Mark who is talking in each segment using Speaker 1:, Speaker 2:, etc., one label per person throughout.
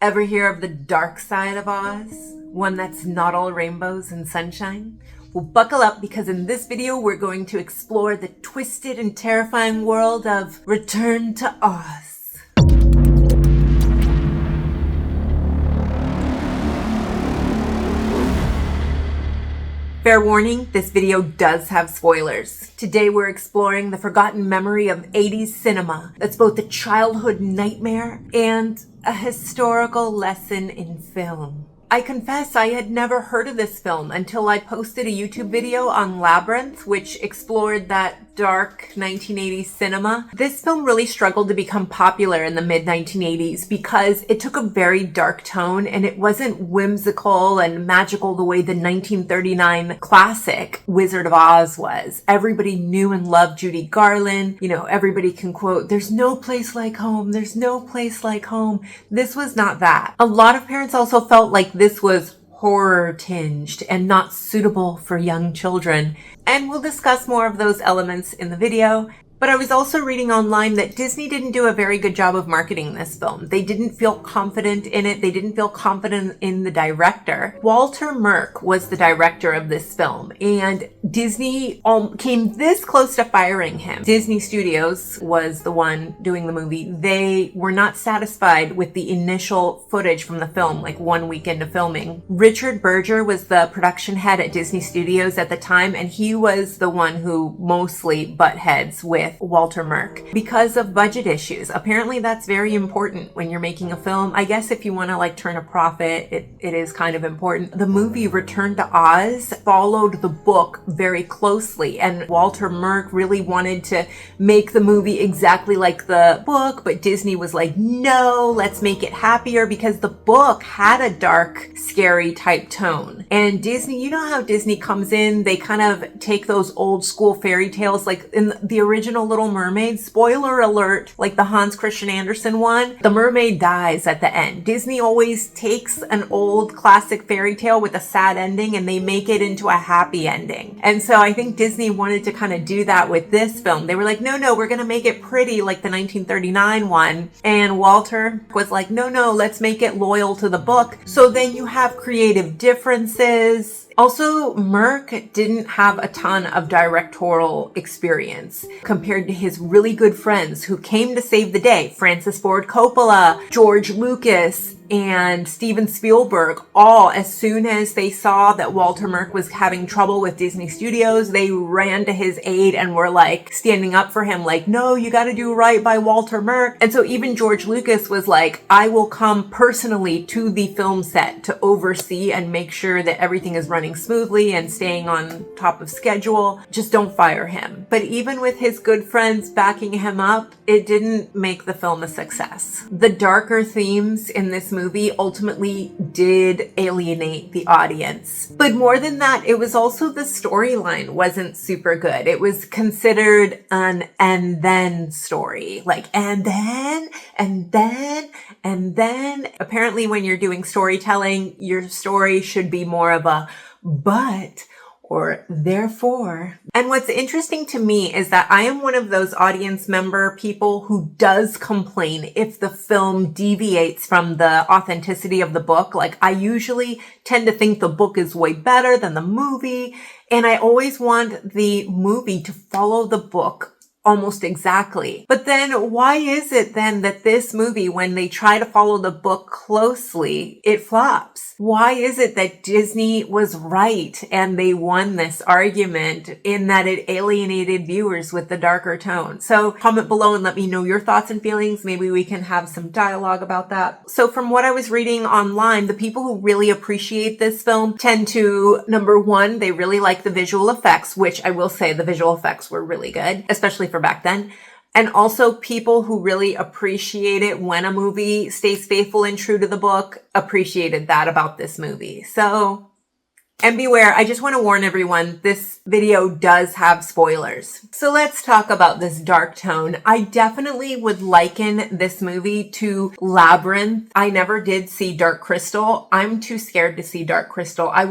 Speaker 1: Ever hear of the dark side of Oz? One that's not all rainbows and sunshine? Well, buckle up because in this video we're going to explore the twisted and terrifying world of Return to Oz. Fair warning, this video does have spoilers. Today we're exploring the forgotten memory of 80s cinema that's both a childhood nightmare and a historical lesson in film. I confess I had never heard of this film until I posted a YouTube video on Labyrinth, which explored that dark 1980s cinema. This film really struggled to become popular in the mid-1980s because it took a very dark tone and it wasn't whimsical and magical the way the 1939 classic Wizard of Oz was. Everybody knew and loved Judy Garland. You know, everybody can quote, "There's no place like home. There's no place like home." This was not that. A lot of parents also felt like this was horror tinged and not suitable for young children. And we'll discuss more of those elements in the video. But I was also reading online that Disney didn't do a very good job of marketing this film. They didn't feel confident in it. They didn't feel confident in the director. Walter Murch was the director of this film, and Disney came this close to firing him. Disney Studios was the one doing the movie. They were not satisfied with the initial footage from the film, like 1 week into filming. Richard Berger was the production head at Disney Studios at the time, and he was the one who mostly butt heads with Walter Murch because of budget issues. Apparently that's very important when you're making a film. I guess if you want to like turn a profit, it is kind of important. The movie Return to Oz followed the book very closely, and Walter Murch really wanted to make the movie exactly like the book, but Disney was like, no, let's make it happier, because the book had a dark, scary type tone. And Disney, you know how Disney comes in, they kind of take those old school fairy tales, like in the original Little Mermaid, spoiler alert, like the Hans Christian Andersen one, the mermaid dies at the end. Disney always takes an old classic fairy tale with a sad ending and they make it into a happy ending. And so I think Disney wanted to kind of do that with this film. They were like, no, we're going to make it pretty like the 1939 one. And Walter was like, no, let's make it loyal to the book. So then you have creative differences. Also, Murch didn't have a ton of directorial experience compared to his really good friends who came to save the day. Francis Ford Coppola, George Lucas, and Steven Spielberg, all, as soon as they saw that Walter Murch was having trouble with Disney Studios, they ran to his aid and were like standing up for him, like, no, you got to do right by Walter Murch. And so even George Lucas was like, I will come personally to the film set to oversee and make sure that everything is running smoothly and staying on top of schedule. Just don't fire him. But even with his good friends backing him up, it didn't make the film a success. The darker themes in this movie ultimately did alienate the audience. But more than that, it was also the storyline wasn't super good. It was considered an and then story. Like, and then. Apparently when you're doing storytelling, your story should be more of a but or therefore. And what's interesting to me is that I am one of those audience member people who does complain if the film deviates from the authenticity of the book. Like, I usually tend to think the book is way better than the movie, and I always want the movie to follow the book almost exactly. But then why is it then that this movie, when they try to follow the book closely, it flops? Why is it that Disney was right and they won this argument in that it alienated viewers with the darker tone? So comment below and let me know your thoughts and feelings. Maybe we can have some dialogue about that. So from what I was reading online, the people who really appreciate this film tend to, number one, they really like the visual effects, which I will say the visual effects were really good, especially for back then. And also people who really appreciate it when a movie stays faithful and true to the book appreciated that about this movie. So, and beware, I just want to warn everyone, this video does have spoilers. So let's talk about this dark tone. I definitely would liken this movie to Labyrinth. I never did see Dark Crystal. I'm too scared to see Dark Crystal. I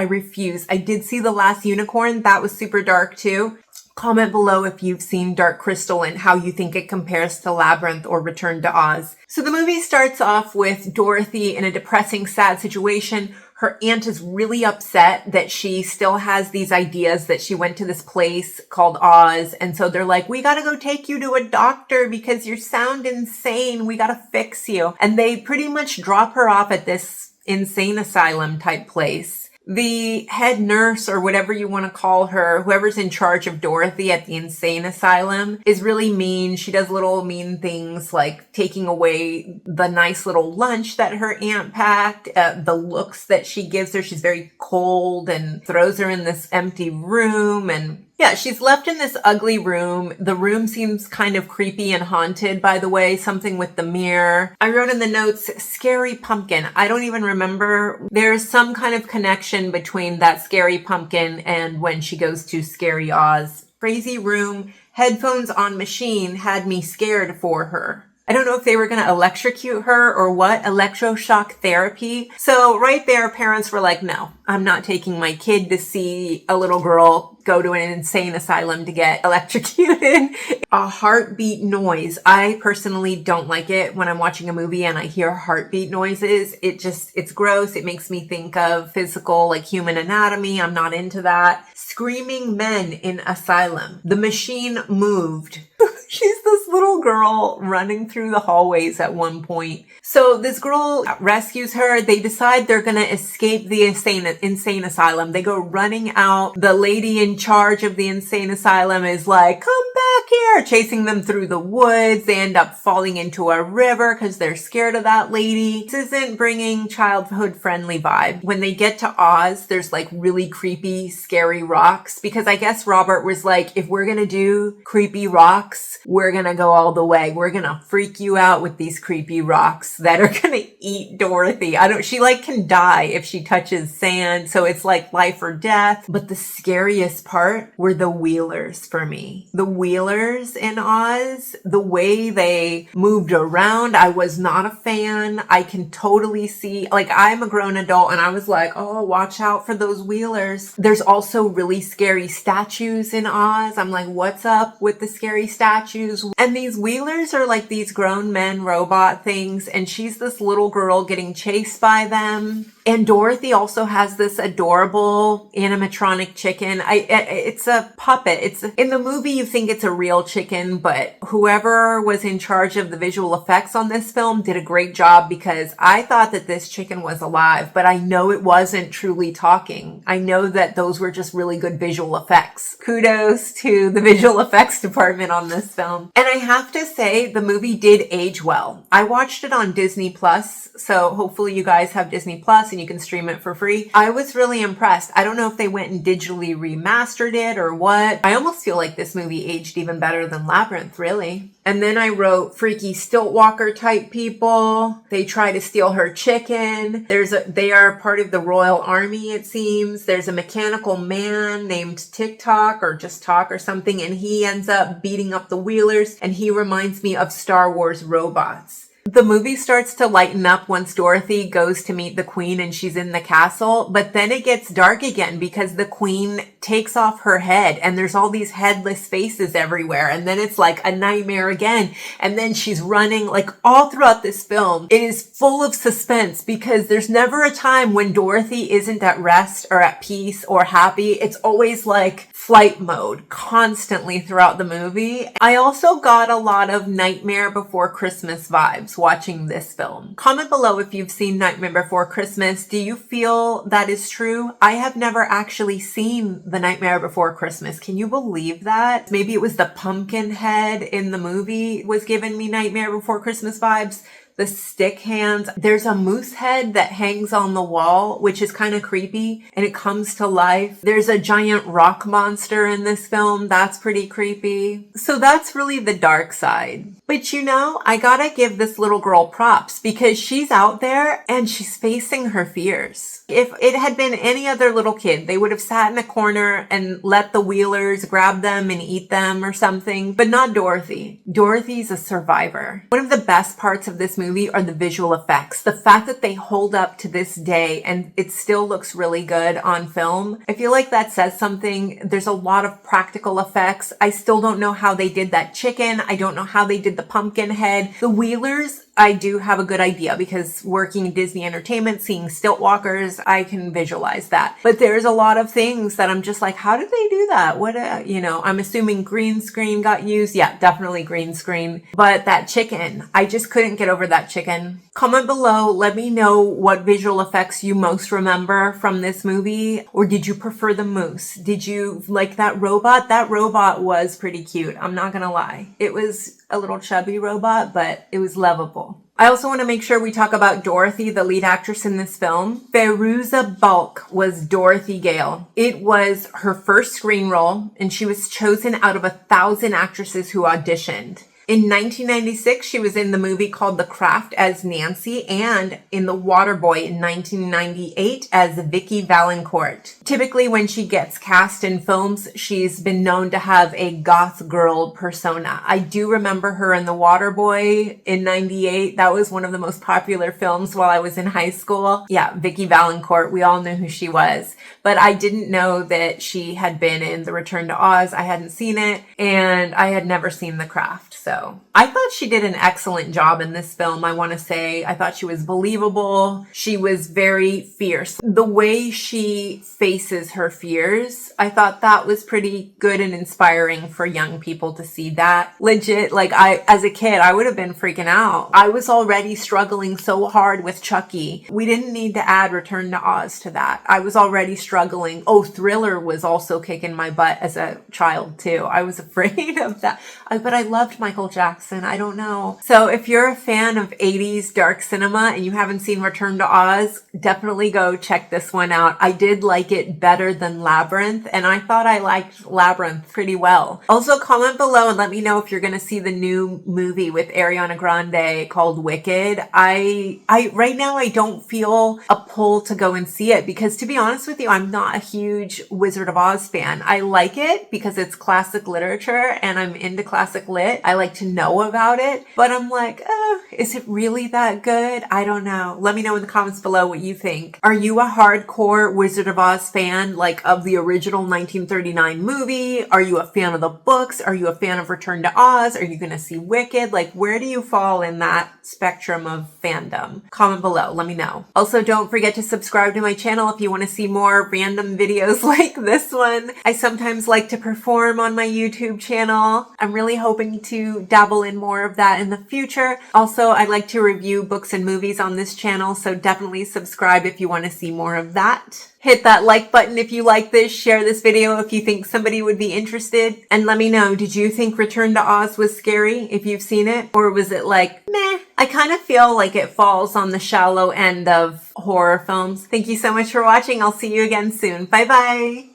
Speaker 1: refuse. I did see The Last Unicorn. That was super dark too. Comment below if you've seen Dark Crystal and how you think it compares to Labyrinth or Return to Oz. So the movie starts off with Dorothy in a depressing, sad situation. Her aunt is really upset that she still has these ideas that she went to this place called Oz. And so they're like, we gotta go take you to a doctor because you sound insane. We gotta fix you. And they pretty much drop her off at this insane asylum type place. The head nurse, or whatever you want to call her, whoever's in charge of Dorothy at the insane asylum, is really mean. She does little mean things like taking away the nice little lunch that her aunt packed, the looks that she gives her. She's very cold and throws her in this empty room. And yeah, she's left in this ugly room. The room seems kind of creepy and haunted, by the way, something with the mirror. I wrote in the notes, scary pumpkin. I don't even remember. There's some kind of connection between that scary pumpkin and when she goes to Scary Oz. Crazy room, headphones on machine had me scared for her. I don't know if they were going to electrocute her or what, electroshock therapy. So right there, parents were like, no, I'm not taking my kid to see a little girl go to an insane asylum to get electrocuted. A heartbeat noise. I personally don't like it when I'm watching a movie and I hear heartbeat noises. It's gross. It makes me think of physical, like human anatomy. I'm not into that. Screaming men in asylum. The machine moved. She's this little girl running through the hallways at one point. So this girl rescues her. They decide they're going to escape the insane asylum. They go running out. The lady in charge of the insane asylum is like, come back here, chasing them through the woods. They end up falling into a river because they're scared of that lady. This isn't bringing childhood friendly vibe. When they get to Oz, there's like really creepy, scary rocks, because I guess Robert was like, if we're going to do creepy rocks, we're going to go all the way. We're going to freak you out with these creepy rocks that are going to eat Dorothy. She like can die if she touches sand. So it's like life or death. But the scariest part were the Wheelers for me. The Wheelers in Oz, the way they moved around, I was not a fan. I can totally see, like, I'm a grown adult and I was like, oh, watch out for those Wheelers. There's also really scary statues in Oz. I'm like, what's up with the scary statues? And these Wheelers are like these grown men robot things, and she's this little girl getting chased by them. And Dorothy also has this adorable animatronic chicken. It's a puppet. In the movie, you think it's a real chicken, but whoever was in charge of the visual effects on this film did a great job, because I thought that this chicken was alive, but I know it wasn't truly talking. I know that those were just really good visual effects. Kudos to the visual effects department on this film. And I have to say, the movie did age well. I watched it on Disney Plus, so hopefully you guys have Disney Plus and you can stream it for free. I was really impressed. I don't know if they went and digitally remastered it or what. I almost feel like this movie aged even better than Labyrinth, really. And then I wrote freaky stilt walker type people. They try to steal her chicken. They are part of the Royal Army, it seems. There's a mechanical man named TikTok or just Talk or something, and he ends up beating up the Wheelers, and he reminds me of Star Wars robots. The movie starts to lighten up once Dorothy goes to meet the queen and she's in the castle, but then it gets dark again because the queen takes off her head and there's all these headless faces everywhere, and then it's like a nightmare again, and then she's running. Like, all throughout this film, it is full of suspense because there's never a time when Dorothy isn't at rest or at peace or happy. It's always like flight mode constantly throughout the movie. I also got a lot of Nightmare Before Christmas vibes watching this film. Comment below if you've seen Nightmare Before Christmas. Do you feel that is true? I have never actually seen The Nightmare Before Christmas. Can you believe that? Maybe it was the pumpkin head in the movie was giving me Nightmare Before Christmas vibes. The stick hands. There's a moose head that hangs on the wall, which is kind of creepy, and it comes to life. There's a giant rock monster in this film. That's pretty creepy. So that's really the dark side. But you know, I gotta give this little girl props because she's out there and she's facing her fears. If it had been any other little kid, they would have sat in a corner and let the wheelers grab them and eat them or something, but not Dorothy. Dorothy's a survivor. One of the best parts of this movie are the visual effects. The fact that they hold up to this day and it still looks really good on film. I feel like that says something. There's a lot of practical effects. I still don't know how they did that chicken. I don't know how they did the pumpkin head. The wheelers, I do have a good idea because working in Disney Entertainment, seeing stilt walkers, I can visualize that. But there's a lot of things that I'm just like, how did they do that? What, I'm assuming green screen got used. Yeah, definitely green screen. But that chicken, I just couldn't get over that chicken. Comment below. Let me know what visual effects you most remember from this movie. Or did you prefer the moose? Did you like that robot? That robot was pretty cute. I'm not gonna lie. It was a little chubby robot, but it was lovable. I also want to make sure we talk about Dorothy, the lead actress in this film. Fairuza Balk was Dorothy Gale. It was her first screen role, and she was chosen out of 1,000 actresses who auditioned. In 1996, she was in the movie called The Craft as Nancy and in The Waterboy in 1998 as Vicky Valancourt. Typically, when she gets cast in films, she's been known to have a goth girl persona. I do remember her in The Waterboy in 98. That was one of the most popular films while I was in high school. Yeah, Vicky Valancourt. We all knew who she was. But I didn't know that she had been in The Return to Oz. I hadn't seen it, and I had never seen The Craft. So I thought she did an excellent job in this film. I want to say I thought she was believable. She was very fierce. The way she faces her fears, I thought that was pretty good and inspiring for young people to see that. Legit, like as a kid, I would have been freaking out. I was already struggling so hard with Chucky. We didn't need to add Return to Oz to that. I was already struggling. Oh, Thriller was also kicking my butt as a child too. I was afraid of that. But I loved Michael Jackson. I don't know. So if you're a fan of 80s dark cinema and you haven't seen Return to Oz, definitely go check this one out. I did like it better than Labyrinth, and I thought I liked Labyrinth pretty well. Also, comment below and let me know if you're going to see the new movie with Ariana Grande called Wicked. I right now I don't feel a pull to go and see it because, to be honest with you, I'm not a huge Wizard of Oz fan. I like it because it's classic literature and I'm into classic lit. I like to know about it, but I'm like, is it really that good? I don't know. Let me know in the comments below what you think. Are you a hardcore Wizard of Oz fan, like of the original 1939 movie? Are you a fan of the books? Are you a fan of Return to Oz? Are you going to see Wicked? Like, where do you fall in that spectrum of fandom? Comment below. Let me know. Also, don't forget to subscribe to my channel if you want to see more random videos like this one. I sometimes like to perform on my YouTube channel. I'm really hoping to dabble in more of that in the future. Also, I like to review books and movies on this channel, so definitely subscribe if you want to see more of that. Hit that like button if you like this, share this video if you think somebody would be interested, and let me know, did you think Return to Oz was scary if you've seen it? Or was it like, meh? I kind of feel like it falls on the shallow end of horror films. Thank you so much for watching. I'll see you again soon. Bye bye.